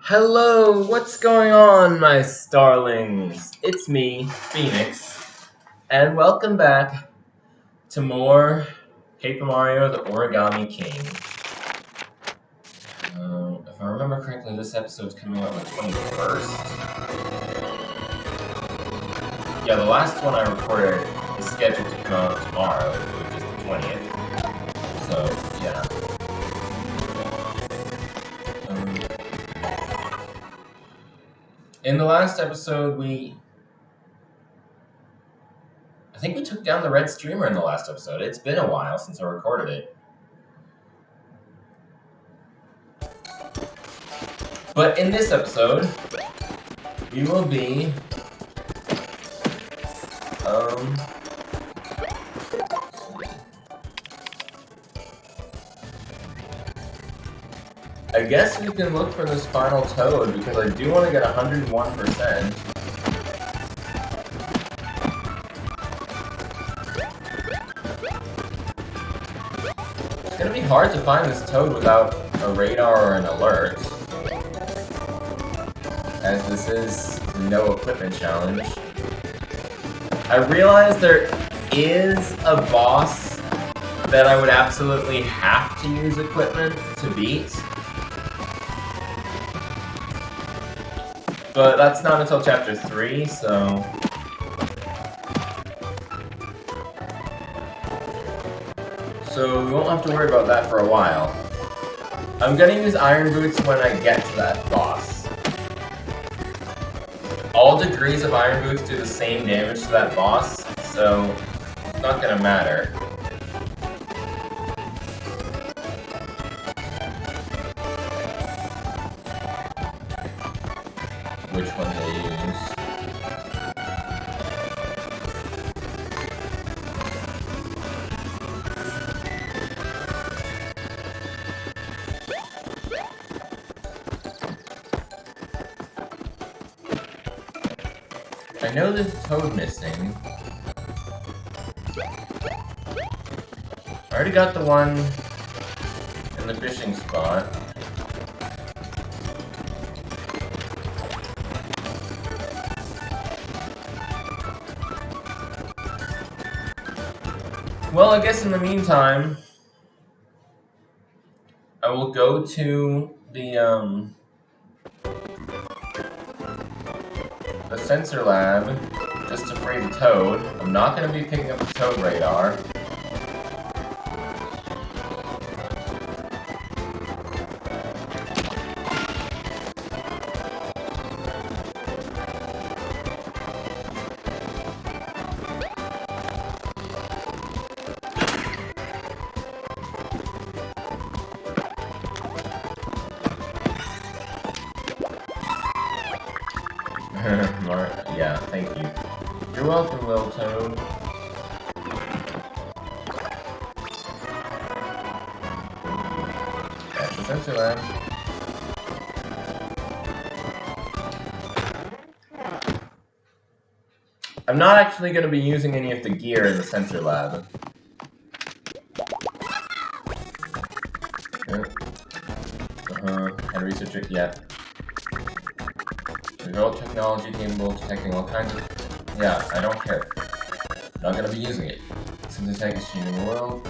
Hello, what's going on, my starlings? It's me, Phoenix, and welcome back to more Paper Mario the Origami King. If I remember correctly, this episode's coming out on the 21st. Yeah, the last one I recorded is scheduled to come out tomorrow, which is the 20th. So, yeah. In the last episode, I think we took down the red streamer in the last episode. It's been a while since I recorded it. But in this episode, we will be, I guess we can look for this final toad, because I do want to get 101%. It's going to be hard to find this toad without a radar or an alert, as this is the no equipment challenge. I realize there is a boss that I would absolutely have to use equipment to beat, but that's not until chapter 3, so... So we won't have to worry about that for a while. I'm gonna use Iron Boots when I get to that boss. All degrees of Iron Boots do the same damage to that boss, so it's not gonna matter. Which one to use? I know there's a toad missing. I already got the one in the fishing spot. Well, I guess in the meantime, I will go to the sensor lab just to free the toad. I'm not going to be picking up the toad radar. Yeah, thank you. You're welcome, little toad. That's the sensor lab. I'm not actually going to be using any of the gear in the sensor lab. Can't research it yet. Develop technology capable of detecting all kinds of... Yeah, I don't care. I'm not gonna be using it. Since the tech is changing the world...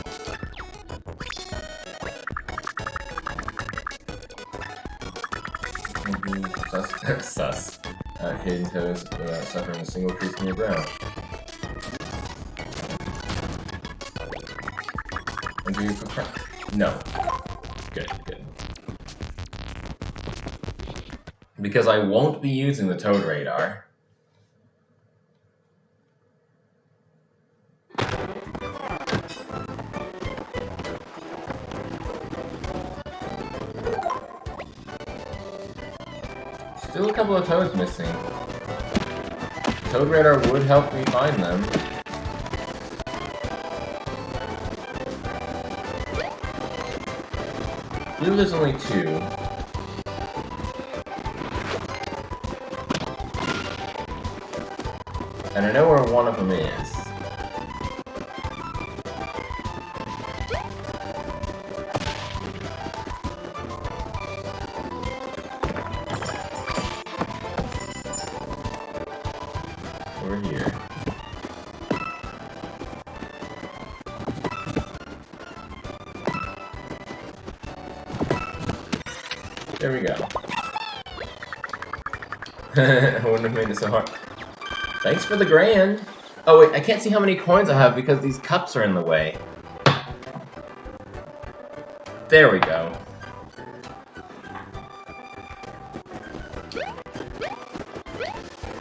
Sus. Hidden toads without suffering a single crease in your brow. And do you quick... No. Good. Because I won't be using the toad radar. Still a couple of toads missing. Toad radar would help me find them. I believe there's only 2. And I know where one of them is. over here. There we go. I wouldn't have made it so hard. Thanks for the grand. Oh wait, I can't see how many coins I have because these cups are in the way. There we go.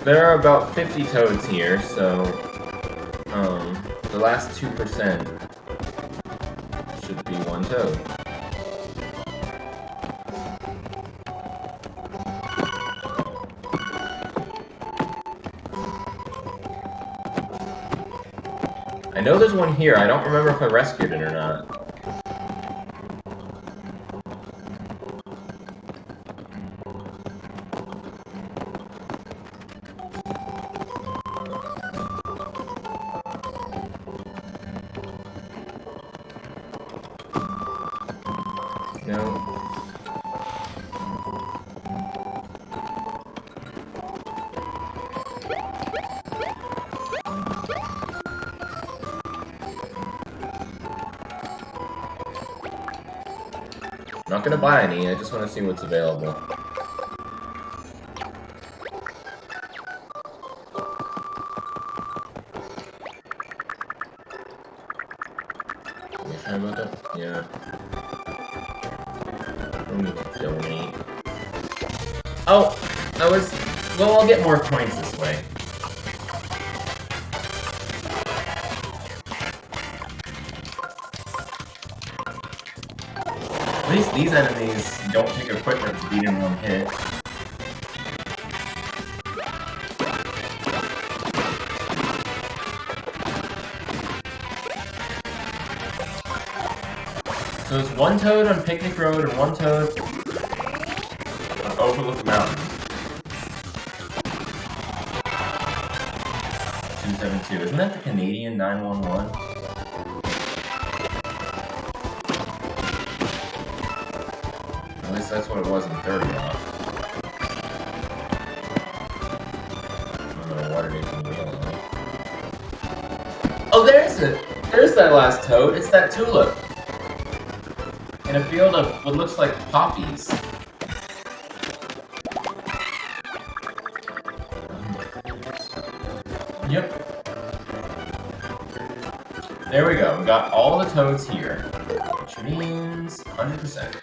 There are about 50 toads here, so the last 2% should be one toad. I know there's one here. I don't remember if I rescued it or not. No. Not gonna buy any, I just want to see what's available. Are you sure about that? Yeah. I need to donate. Oh! Well, I'll get more coins this way. At least these enemies don't take equipment to beat in one hit. So there's one toad on Picnic Road and one toad on Overlook Mountain. 272. Isn't that the Canadian 911? At least that's what it was in 30 off. I don't know what it even really like. Oh, there's it! There's that last toad. It's that tulip. In a field of what looks like poppies. Yep. There we go. We got all the toads here. Which means 100%.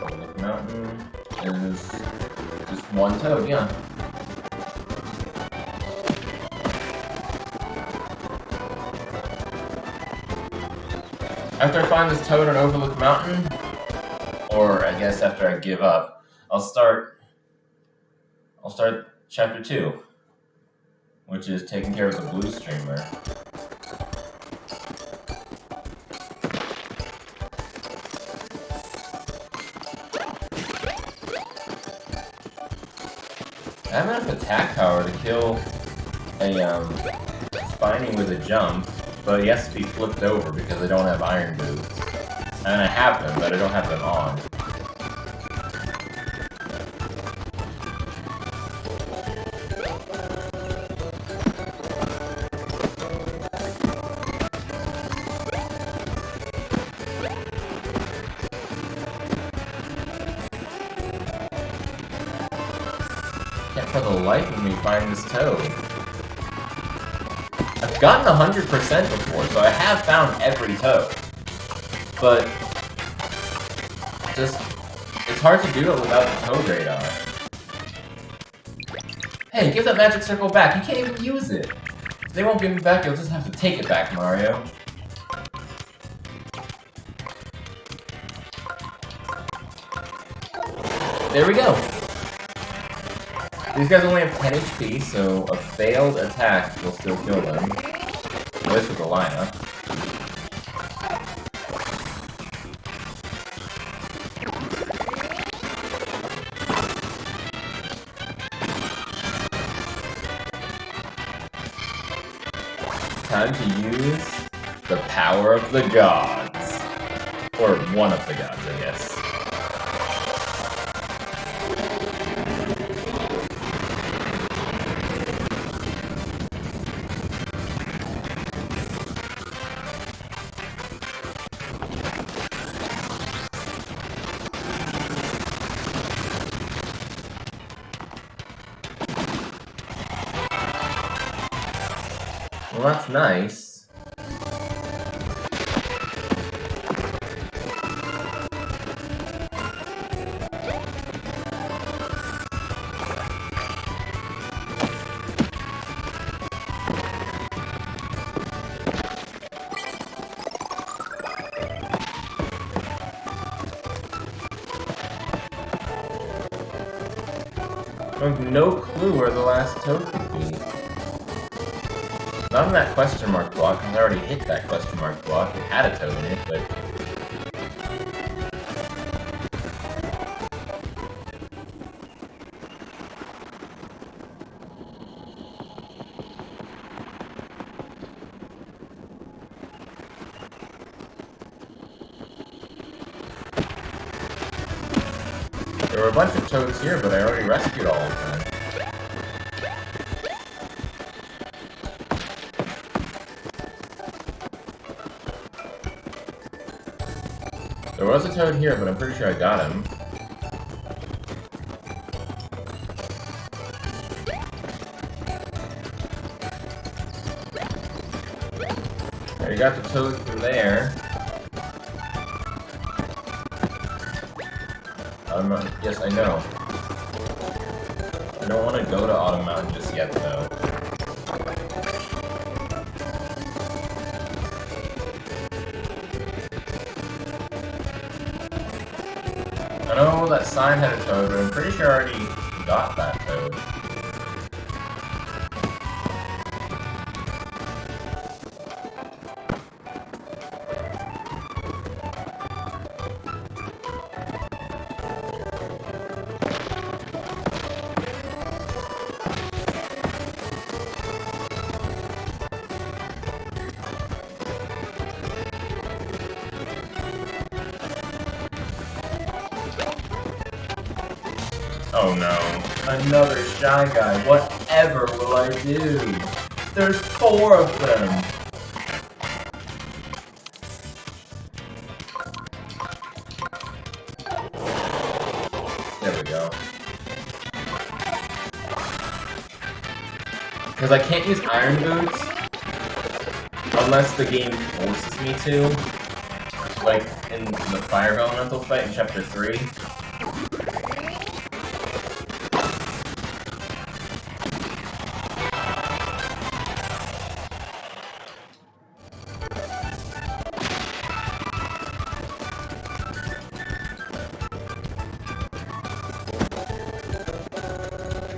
Overlook Mountain is just one toad, yeah. After I find this toad on Overlook Mountain, or I guess after I give up, I'll start chapter 2, which is taking care of the blue streamer. I have enough attack power to kill a Spiny with a jump, but he has to be flipped over because I don't have iron boots. And I have them, but I don't have them on. Can't for the life of me find this toad. I've gotten 100% before, so I have found every toad. But just it's hard to do it without the toad radar. Hey, give that magic circle back. You can't even use it. If they won't give it back, you'll just have to take it back, Mario. There we go. These guys only have 10 HP, so a failed attack will still kill them. At least with the lineup. Time to use the power of the gods. Or one of the gods, I guess. Well, that's nice. I have no clue where the last toad could be. Not in that question mark block, because I already hit that question mark block. It had a toad in it, but... There were a bunch of toads here, but I already rescued all of them. There was a toad here, but I'm pretty sure I got him. There, you got the toad from there. Yes, I know. I don't want to go to Autumn Mountain just yet, though. I know that sign had a toad, but I'm pretty sure I already got that toad. Oh no. Another Shy Guy. Whatever will I do? There's 4 of them. There we go. Because I can't use Iron Boots unless the game forces me to. Like in the Fire Elemental fight in Chapter 3.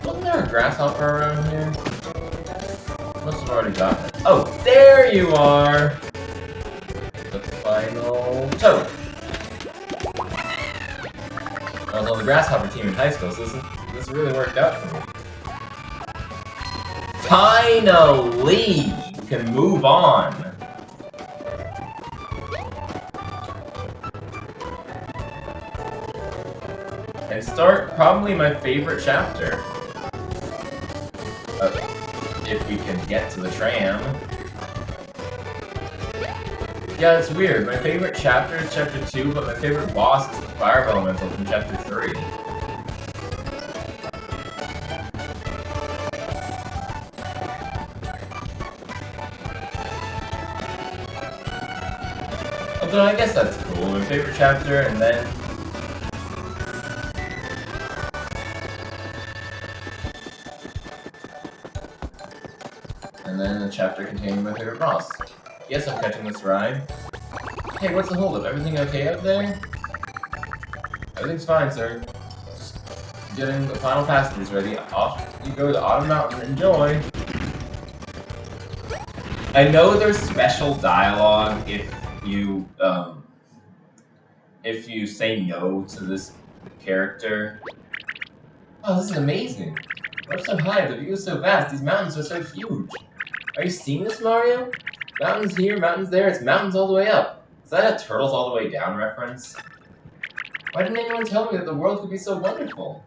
Wasn't there a grasshopper around here? Must have already gotten it. Oh, there you are! The final toad. I was on the grasshopper team in high school, so this really worked out for me. Finally! We can move on. And start probably my favorite chapter. If we can get to the tram. Yeah, it's weird. My favorite chapter is Chapter 2, but my favorite boss is the Fire Elemental from Chapter 3. Although I guess that's cool. My favorite chapter, and then... And then a chapter containing my favorite boss. Yes, I'm catching this ride. Hey, what's the holdup? Everything okay up there? Everything's fine, sir. Just getting the final passengers ready. Off you go to Autumn Mountain. Enjoy! I know there's special dialogue if you say no to this character. Oh, this is amazing! We're up so high, the view is so vast, these mountains are so huge. Are you seeing this, Mario? Mountains here, mountains there, it's mountains all the way up. Is that a turtles all the way down reference? Why didn't anyone tell me that the world could be so wonderful?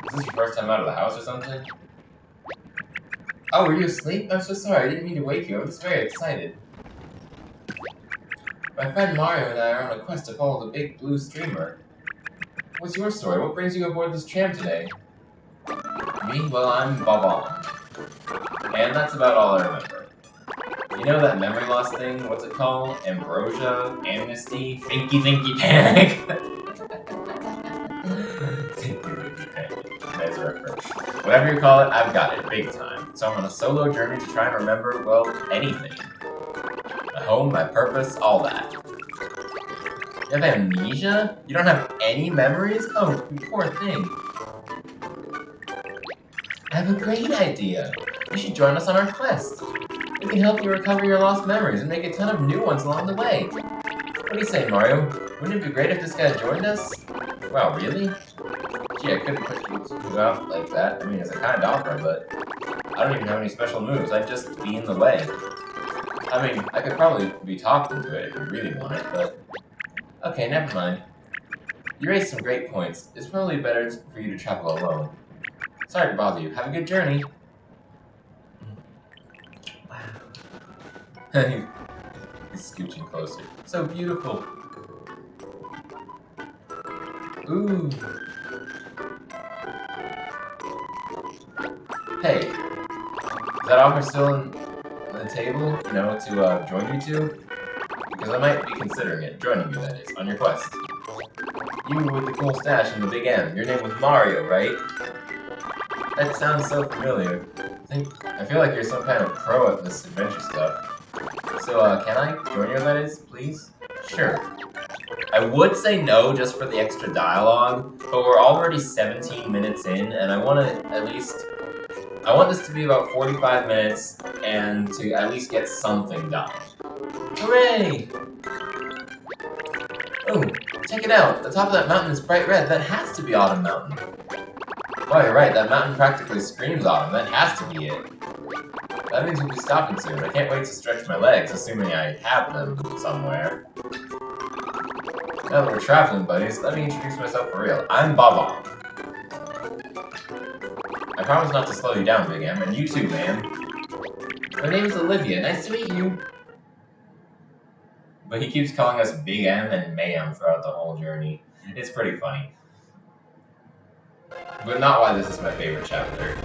Is this your first time out of the house or something? Oh, were you asleep? I'm so sorry, I didn't mean to wake you, I'm just very excited. My friend Mario and I are on a quest to follow the big blue streamer. What's your story? What brings you aboard this tram today? Me? Well, I'm Bob-on. And that's about all I remember. You know that memory loss thing? What's it called? Ambrosia? Amnesty? Thinky panic? Thinky panic. Nice reference. Whatever you call it, I've got it big time. So I'm on a solo journey to try and remember, well, anything. My home, my purpose, all that. You have amnesia? You don't have any memories? Oh, you poor thing. I have a great idea. You should join us on our quest. We can help you recover your lost memories and make a ton of new ones along the way. What do you say, Mario? Wouldn't it be great if this guy joined us? Wow, really? Gee, I couldn't push you out like that. I mean, it's a kind offer, but I don't even have any special moves. I'd just be in the way. I mean, I could probably be talked into it if you really want it, but... Okay, never mind. You raised some great points. It's probably better for you to travel alone. Sorry to bother you. Have a good journey. Wow. He's scooching closer. So beautiful. Ooh. Hey. Is that offer still on the table? You know, to join you two? Because I might be considering it. Joining you, that is, on your quest. You with the cool stash and the big M. Your name was Mario, right? That sounds so familiar. I feel like you're some kind of pro at this adventure stuff. So, can I join you, that is, please? Sure. I would say no just for the extra dialogue, but we're already 17 minutes in, and I want this to be about 45 minutes, and to at least get something done. Hooray! Oh, check it out! The top of that mountain is bright red. That has to be Autumn Mountain. Oh, you're right. That mountain practically screams autumn. That has to be it. That means we'll be stopping soon. I can't wait to stretch my legs, assuming I have them somewhere. Now that we're traveling buddies, let me introduce myself for real. I'm Baba. I promise not to slow you down, Big M, and you too, ma'am. My name is Olivia. Nice to meet you. But he keeps calling us Big M and ma'am throughout the whole journey. It's pretty funny. But not why this is my favorite chapter.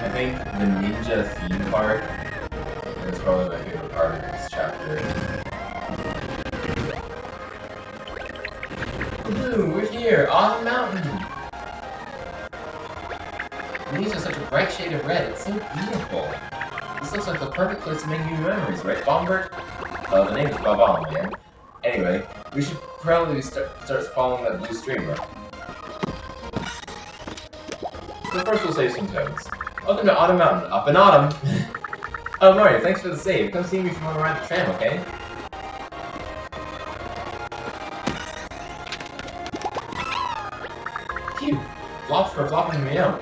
I think the ninja theme part is probably my favorite part of this chapter. Woohoo, we're here! Autumn Mountain! The leaves are such a bright shade of red, it's so beautiful. This looks like the perfect place to make new memories, right, Bombert? The name is Bob, man. Anyway, we should probably start following that blue stream, right? So first we'll save some toads. Welcome to Autumn Mountain, up in autumn! Oh, Mario, thanks for the save. Come see me if you want to ride the tram, okay? Phew! Flops for flopping me out.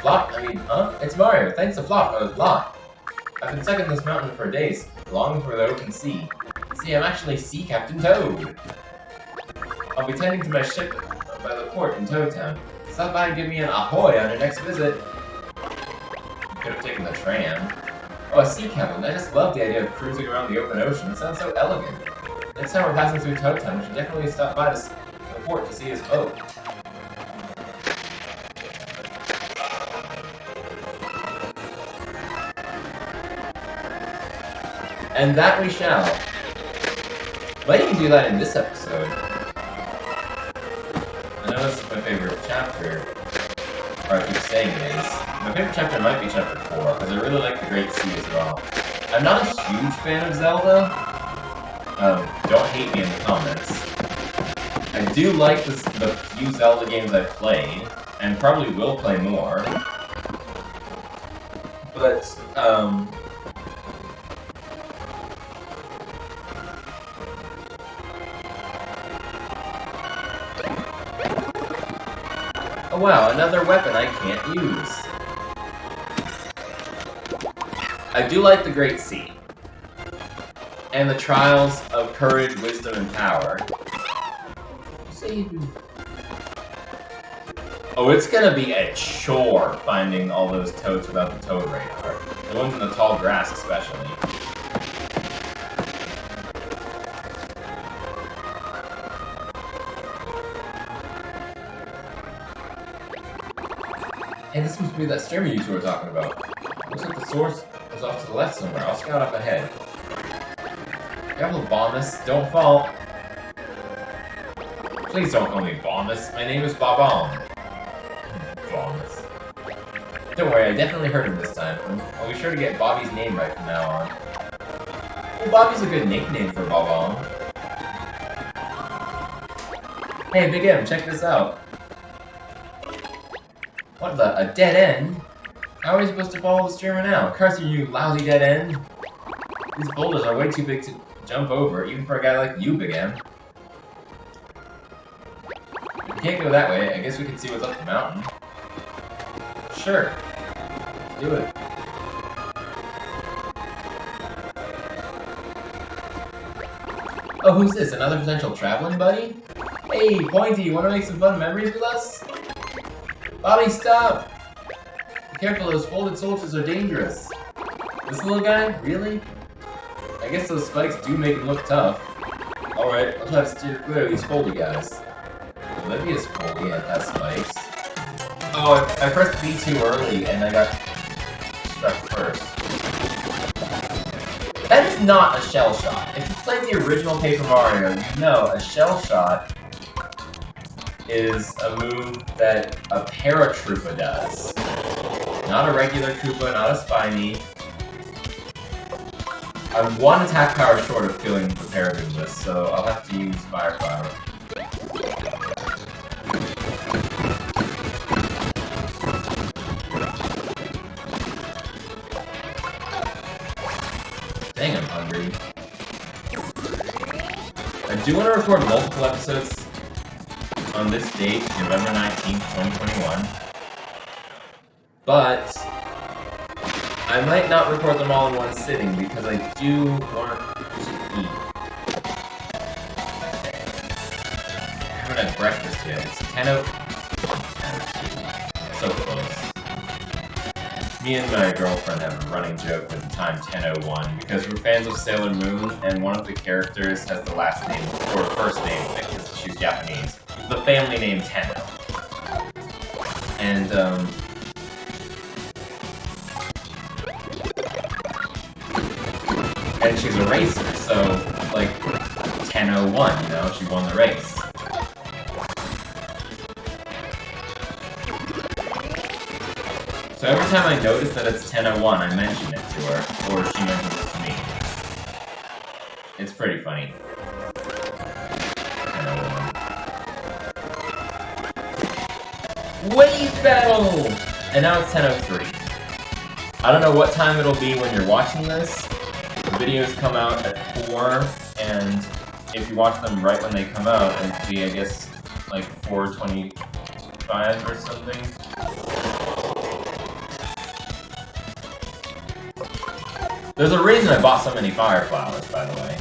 Flop? I mean, huh? It's Mario. Thanks to Flop, Lot. I've been stuck in this mountain for days, longing for the open sea. See, I'm actually Sea Captain Toad. I'll be tending to my ship by the port in Toad Town. Stop by and give me an ahoy on your next visit. You could have taken the tram. Oh, a sea cabin. I just love the idea of cruising around the open ocean. It sounds so elegant. Next time we're passing through Toad Town, we should definitely stop by the port to see his boat. And that we shall. Might even do that in this episode. I know this is my favorite chapter, or I keep saying it is. My favorite chapter might be chapter 4, because I really like the Great Sea as well. I'm not a huge fan of Zelda. Don't hate me in the comments. I do like the few Zelda games I've played, and probably will play more. But, oh wow, another weapon I can't use. I do like the Great Sea. And the trials of courage, wisdom, and power. Oh, it's gonna be a chore finding all those toads without the toad radar. The ones in the tall grass especially. Hey, this must be that streamer you two were talking about. Looks like the source is off to the left somewhere. I'll scout up ahead. Careful, Bombus. Don't fall. Please don't call me Bombus. My name is Bob-omb. Bombus. Don't worry, I definitely heard him this time. I'll be sure to get Bobby's name right from now on. Well, Bobby's a good nickname for Bob-omb. Hey, Big M, check this out. What the? A dead end? How are we supposed to follow the streamer now? Curse you, lousy dead end! These boulders are way too big to jump over, even for a guy like you, Big M. We can't go that way. I guess we can see what's up the mountain. Sure. Do it. Oh, who's this? Another potential traveling buddy? Hey, Pointy, you wanna make some fun memories with us? Bobby, stop! Be careful, those folded soldiers are dangerous. This little guy? Really? I guess those spikes do make him look tough. Alright, I'll try to steer clear of these foldy guys. Olivia's foldy and has spikes. Oh, I pressed B too early and I got struck first. That is not a shell shot. If you played the original Paper Mario, you know a shell shot is a move that a Paratroopa does. Not a regular Koopa, not a Spiny. I'm one attack power short of killing the Paratroopa, so I'll have to use Fire Flower. Dang, I'm hungry. I do want to record multiple episodes on this date, November 19th, 2021. But I might not record them all in one sitting because I do want to eat. I haven't had breakfast yet. It's 10:02. So close. Me and my girlfriend have a running joke with the time 10:01 because we're fans of Sailor Moon and one of the characters has the last name, or first name, because she's Japanese. The family name Tenno. And, and she's a racer, so, like, 10:01, you know, she won the race. So every time I notice that it's 10:01, I mention it to her, or she mentions it to me. It's pretty funny. 10:01. Wave battle! And now it's 10:03. I don't know what time it'll be when you're watching this. The videos come out at 4, and if you watch them right when they come out, it'd be, I guess, like 4:25 or something. There's a reason I bought so many Fire Flowers, by the way.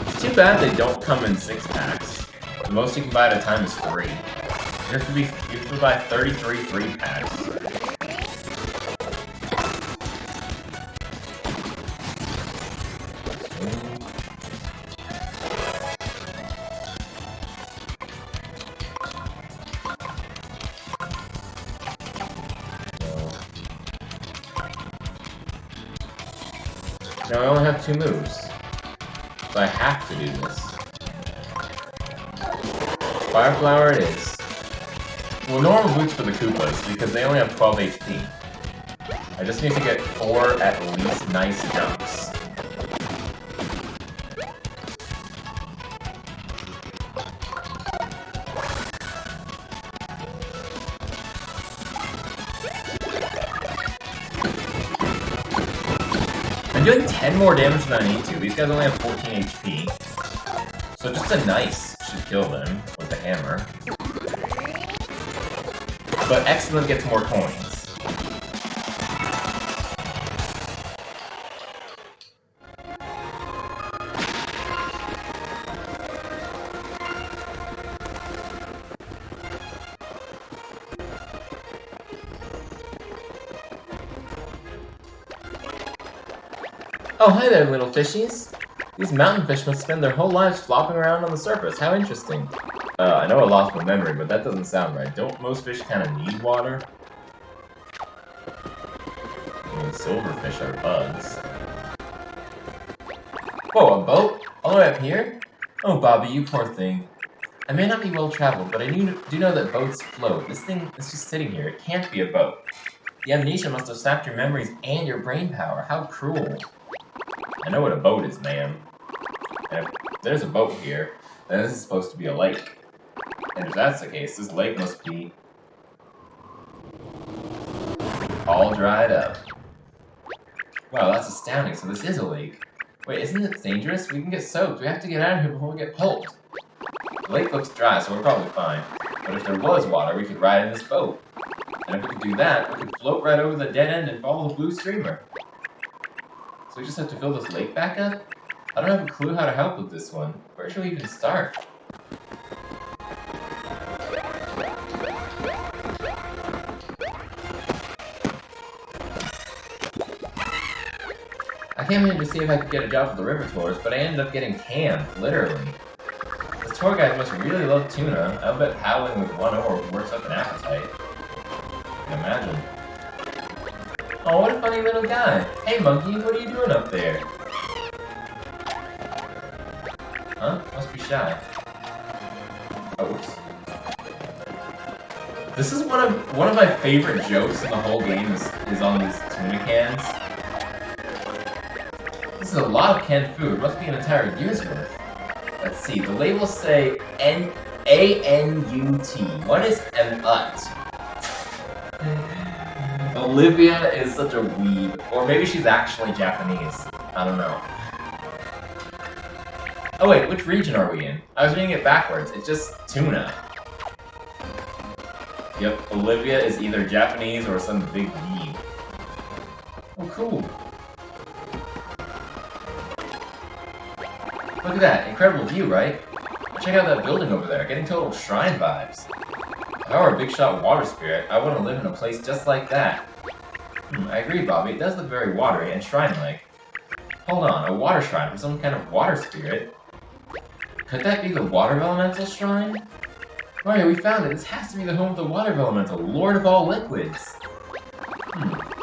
It's too bad they don't come in 6-packs. The most you can buy at a time is 3. You have to buy 33 3-packs. Now I only have 2 moves, so I have to do this. Fire Flower it is. Well, normal boots for the Koopas, because they only have 12 HP. I just need to get 4 at least nice jumps. I'm doing 10 more damage than I need to. These guys only have 14 HP. So just a nice should kill them with the hammer. But excellent gets more coins. Oh, hi there, little fishies. These mountain fish must spend their whole lives flopping around on the surface. How interesting. I know I lost my memory, but that doesn't sound right. Don't most fish kind of need water? I mean, silverfish are bugs. Whoa, a boat? All the way up here? Oh, Bobby, you poor thing. I may not be well-traveled, but I do know that boats float. This thing is just sitting here. It can't be a boat. The amnesia must have sapped your memories and your brain power. How cruel. I know what a boat is, ma'am. And if there's a boat here, then this is supposed to be a lake. And if that's the case, this lake must be all dried up. Wow, that's astounding. So this is a lake. Wait, isn't it dangerous? We can get soaked. We have to get out of here before we get pulped. The lake looks dry, so we're probably fine. But if there was water, we could ride in this boat. And if we could do that, we could float right over the dead end and follow the blue streamer. So we just have to fill this lake back up? I don't have a clue how to help with this one. Where should we even start? I came in to see if I could get a job for the river tours, but I ended up getting canned, literally. This tour guide must really love tuna. I'll bet paddling with one oar works up an appetite. I can imagine. Oh, what a funny little guy. Hey, monkey, what are you doing up there? Huh? Must be shy. Oh, whoops. This is one of my favorite jokes in the whole game is on these tuna cans. This is a lot of canned food. Must be an entire year's worth. Let's see. The labels say A-N-U-T. What is an ut? Olivia is such a weeb. Or maybe she's actually Japanese. I don't know. Oh wait, which region are we in? I was reading it backwards. It's just tuna. Yep, Olivia is either Japanese or some big weeb. Oh, cool. Look at that, incredible view, right? Check out that building over there, getting total shrine vibes. If I were a big shot water spirit, I want to live in a place just like that. I agree, Bobby, it does look very watery and shrine-like. Hold on, a water shrine for some kind of water spirit? Could that be the water elemental shrine? Right, we found it. This has to be the home of the water elemental, lord of all liquids.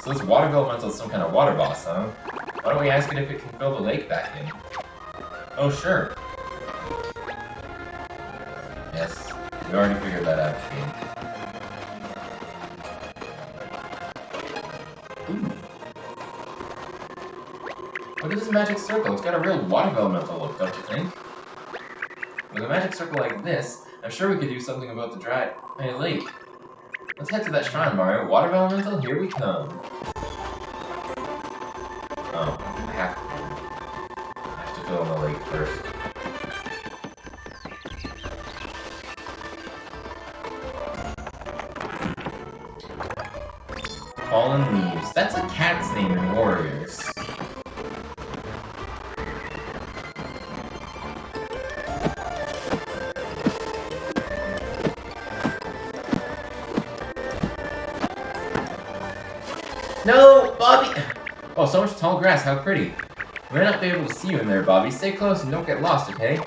So this water elemental is some kind of water boss, huh? Why don't we ask it if it can fill the lake back in? Oh, sure. Yes, we already figured that out, game. Ooh. Look at this magic circle. It's got a real water elemental look, don't you think? With a magic circle like this, I'm sure we could do something about the dry lake. Let's head to that shrine, Mario. Water elemental, here we come. Oh, I have to fill in the lake first. Fallen Leaves. That's a cat's name in Warriors. No, Bobby! Oh, so much tall grass, how pretty. We might not be able to see you in there, Bobby. Stay close and don't get lost, okay?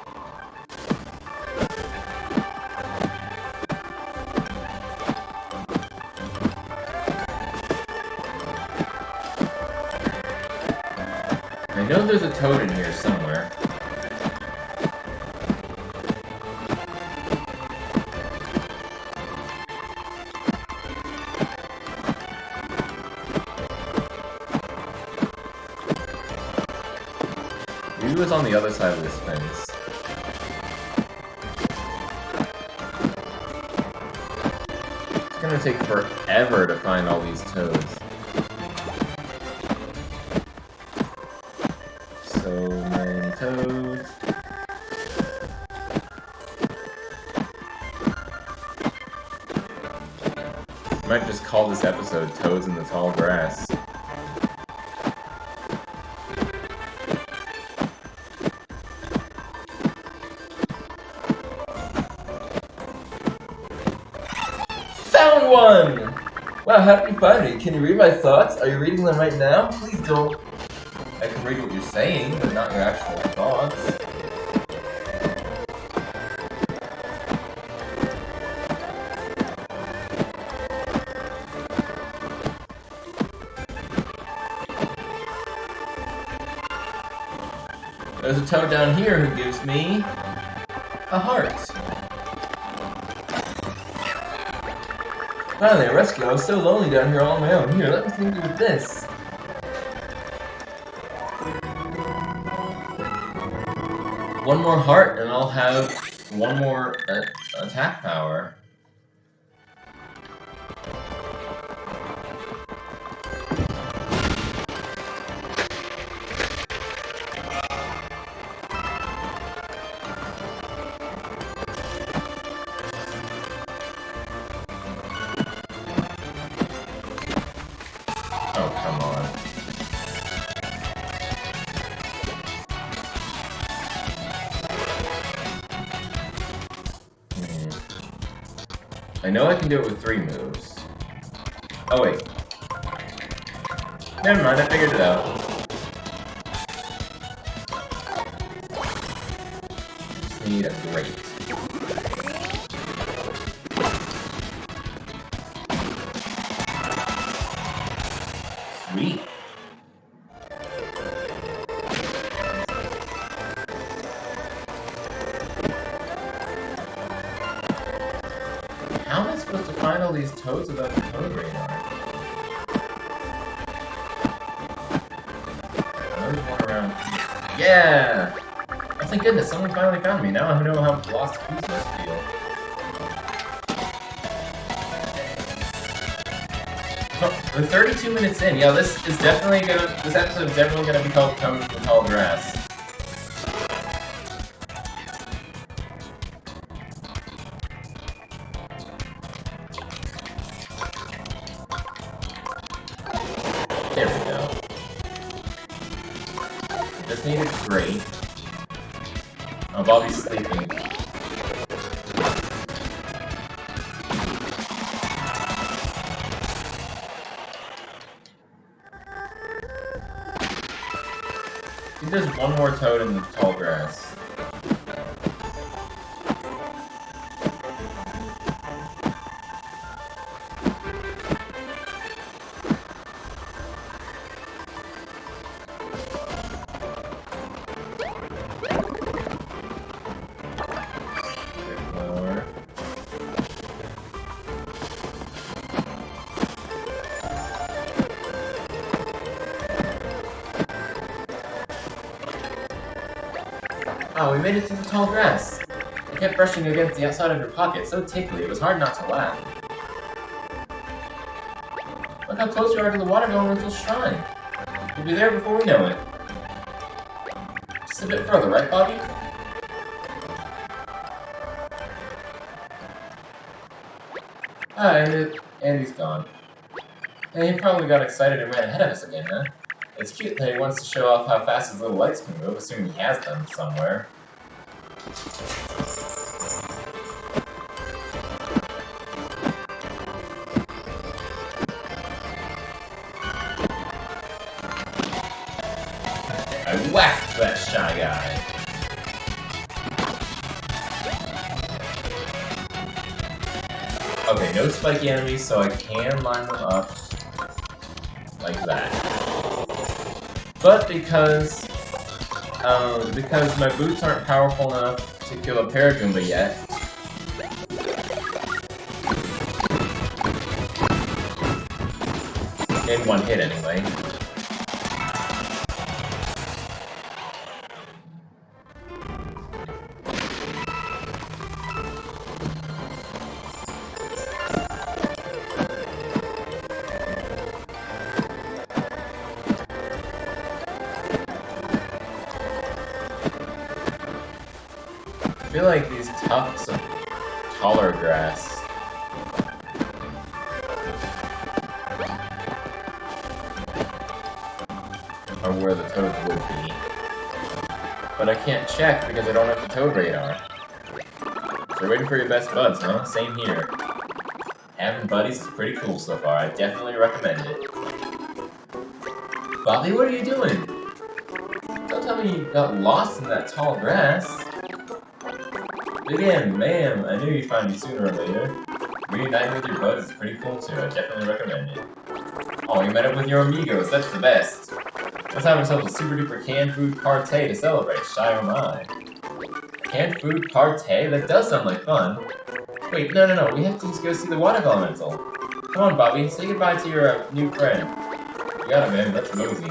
I know there's a toad in here somewhere. Maybe it was on the other side of this fence. It's gonna take forever to find all these toads. So many toads. I might just call this episode Toads in the Tall Grass. Found one! Wow, how did you find it? Can you read my thoughts? Are you reading them right now? Please don't. I can read what you're saying, but not your actual thoughts. There's a toad down here who gives me a heart. Finally, a rescue. I was so lonely down here all on my own. Here, let me think with this. One more heart, and I'll have one more attack power. Oh, come on. I know I can do it with 3 moves. Oh, wait. Never mind, I figured it out. Just need a grate. Sweet. How am I supposed to find all these toads without the toad radar? There's one around. Yeah! Oh, thank goodness, someone finally found me. Now I know how lost Who's must feel. Oh, we're 32 minutes in. Yeah, this episode is definitely gonna be called Toads in the Tall Grass. There we go. Just need a grate. Oh, Bobby's sleeping. I think there's one more toad in the tall grass. Oh, we made it through the tall grass. I kept brushing against the outside of your pocket, so tickly, it was hard not to laugh. Look how close you are to the water going into the shrine. We'll be there before we know it. Just a bit further, right, Bobby? Ah, and he's gone. And he probably got excited and ran ahead of us again, huh? It's cute that he wants to show off how fast his little legs can move, assuming he has them somewhere. I whacked that shy guy. Okay, no spiky enemies, so I can line them up like that. But because my boots aren't powerful enough to kill a Paragoomba yet, in one hit anyway. I feel like these tufts of taller grass are where the toads would be. But I can't check because I don't have the toad radar. So you're waiting for your best buds, huh? Same here. Having buddies is pretty cool so far. I definitely recommend it. Bobby, what are you doing? Don't tell me you got lost in that tall grass. Again, ma'am, I knew you'd find me sooner or later. Reuniting with your buds is pretty cool too, I definitely recommend it. Oh, you met up with your amigos, that's the best. Let's have ourselves a super duper canned food party to celebrate, shy oh my. Canned food party? That does sound like fun. Wait, no, we have to go see the water elemental. Come on, Bobby, say goodbye to your new friend. You got it, man, that's Mosey.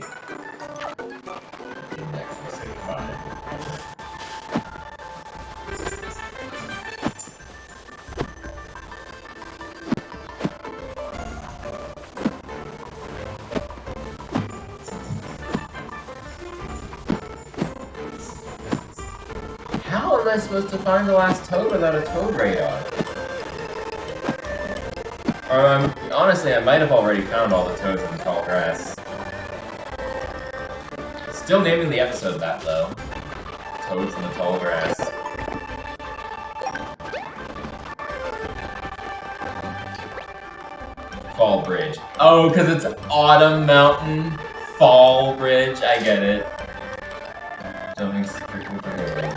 Next, say goodbye. How am I supposed to find the last toad without a toad radar? Or, honestly, I might have already found all the toads in the tall grass. Still naming the episode that, though. Toads in the tall grass. Fall Bridge. Oh, because it's Autumn Mountain Fall Bridge. I get it. Jumping strictly prohibited.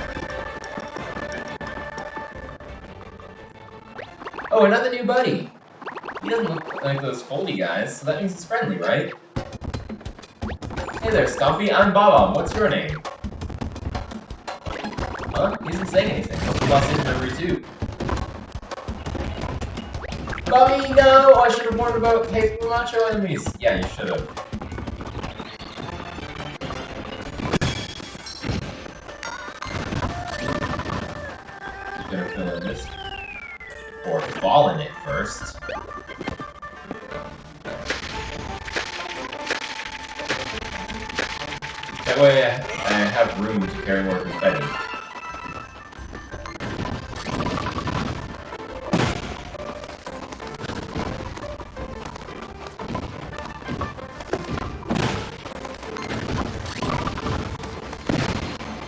Oh, another new buddy! He doesn't look like those foldy guys, so that means it's friendly, right? Hey there, Stumpy. I'm Bob. What's your name? Huh? He doesn't say anything. Must have lost his memory too. Bobby, no! I should have warned about hateful macho enemies. Yeah, you should have. Better fill in this. Or fall in it first. That way I have room to carry more confetti.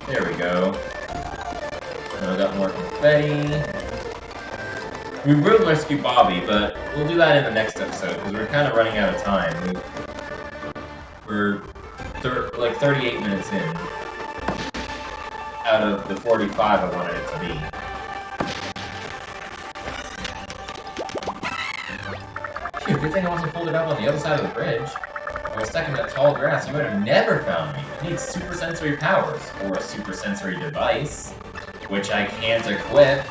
There we go. Now I got more confetti. We will rescue Bobby, but we'll do that in the next episode, because we're kind of running out of time. We're like 38 minutes in, out of the 45 I wanted it to be. Phew, good thing I wasn't folded up on the other side of the bridge. If I was stuck in that tall grass, you would have never found me. I need super sensory powers, or a super sensory device, which I can't equip.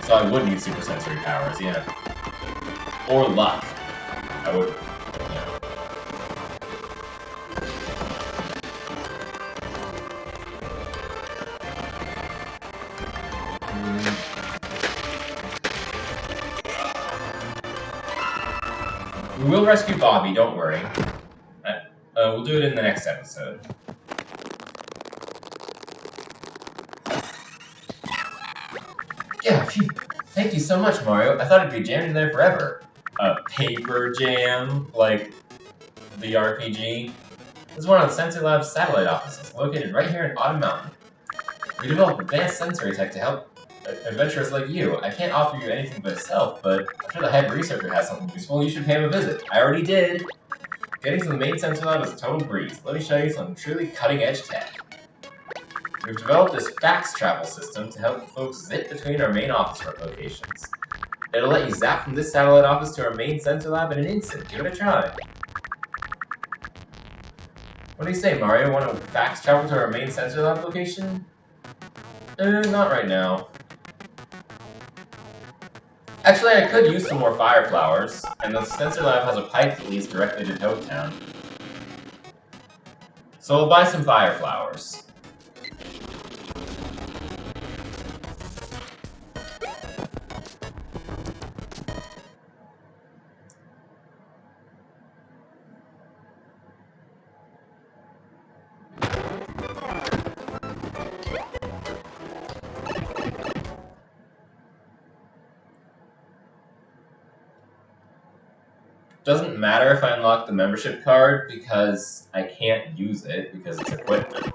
So I would need super sensory powers, yeah. Or luck. I would, yeah. We will rescue Bobby, don't worry. We'll do it in the next episode. Yeah, phew. Thank you so much, Mario. I thought it'd be jammed in there forever. Paper jam, like the RPG. This is one of the Sensor Lab's satellite offices, located right here in Autumn Mountain. We developed advanced sensory tech to help adventurers like you. I can't offer you anything but itself, but I'm sure the head researcher has something useful and you should pay him a visit. I already did. Getting to the main Sensor Lab is a total breeze. Let me show you some truly cutting-edge tech. We've developed this fax travel system to help folks zip between our main office locations. It'll let you zap from this satellite office to our main Sensor Lab in an instant. Give it a try. What do you say, Mario? Want to fax travel to our main Sensor Lab location? Not right now. Actually, I could use some more fire flowers, and the Sensor Lab has a pipe that leads directly to Toad Town. So we'll buy some fire flowers. Doesn't matter if I unlock the membership card because I can't use it because it's equipment.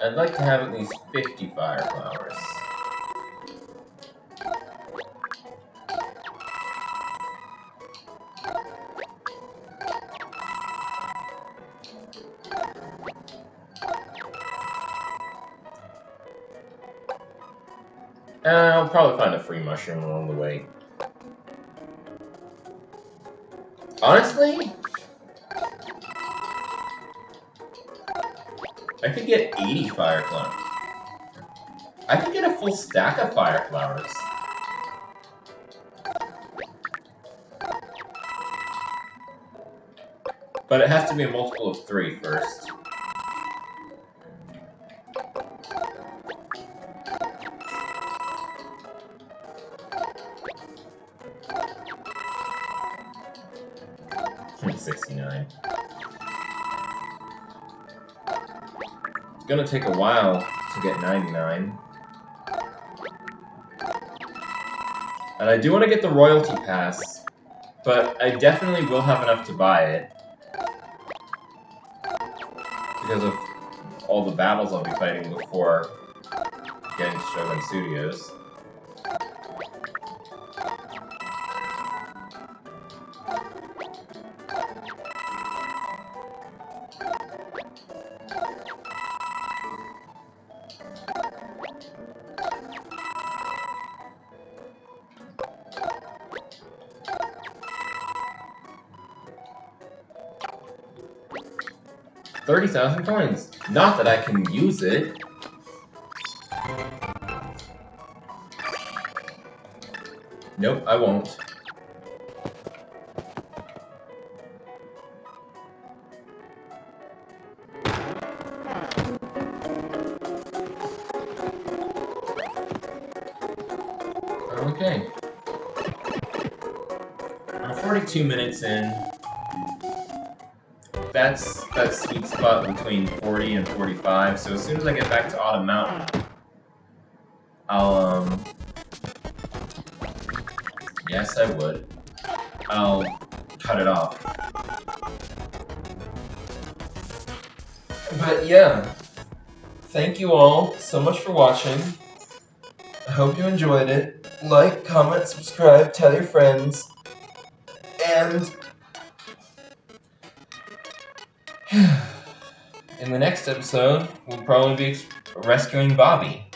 I'd like to have at least 50 fire flowers. I'll probably find a free mushroom along the way. Honestly, I could get 80 fire flowers. I could get a full stack of fire flowers. But it has to be a multiple of 3 first. Hmm, 69. It's gonna take a while to get 99. And I do want to get the royalty pass, but I definitely will have enough to buy it. Because of all the battles I'll be fighting before getting to Shogun Studios. $30,000 coins. Not that I can use it. Nope, I won't. Okay. I'm 42 minutes in. That's that sweet spot between 40 and 45, so as soon as I get back to Autumn Mountain, I'll, yes I would. I'll cut it off. But yeah, thank you all so much for watching. I hope you enjoyed it. Like, comment, subscribe, tell your friends, and in the next episode, we'll probably be rescuing Bobby.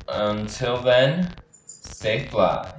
Until then, stay fly.